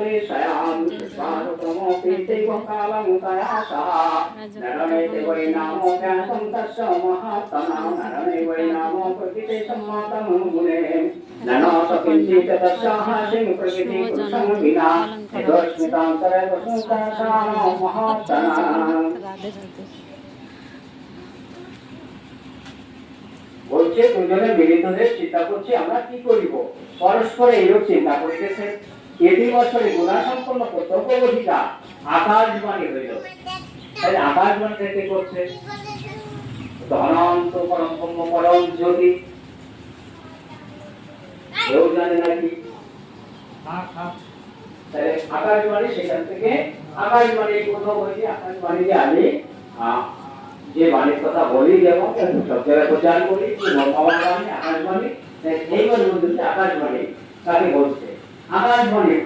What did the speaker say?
परिशयां स्वारुतमोऽपीत्यैव कालं तयासः नरमेति वै नामो व्यासं तस्य महात्मना नरमे वै नामो प्रकृते सम्मातं मुने ननाथ किञ्चित् तस्याः सिंह प्रकृति पुरुषं विना यदस्मितान्तरे वसुतासानो महात्मना। বলছে দুজনে মিলিত হয়ে চিন্তা করছি আমরা কি করিব, পরস্পর এইরূপ চিন্তা করিতেছে। এটি বছরে গুণাসম্পন্ন তত্ত্ববোধিকা আকাশবাণী হইল। তাই আকাশবাণী থেকে করছে ধনন্ত পরম পরম জ্যোতি, কেউ জানে নাকি। তাই আকাশবাণী সেখান থেকে আকাশবাণী কোথাও হয়েছে আকাশবাণী যে আমি যে বাণীর কথা বলি যেমন সব জায়গায় প্রচার করি আকাশবাণী, এইবার আকাশবাণী কাকে বলছে আকাশবাণী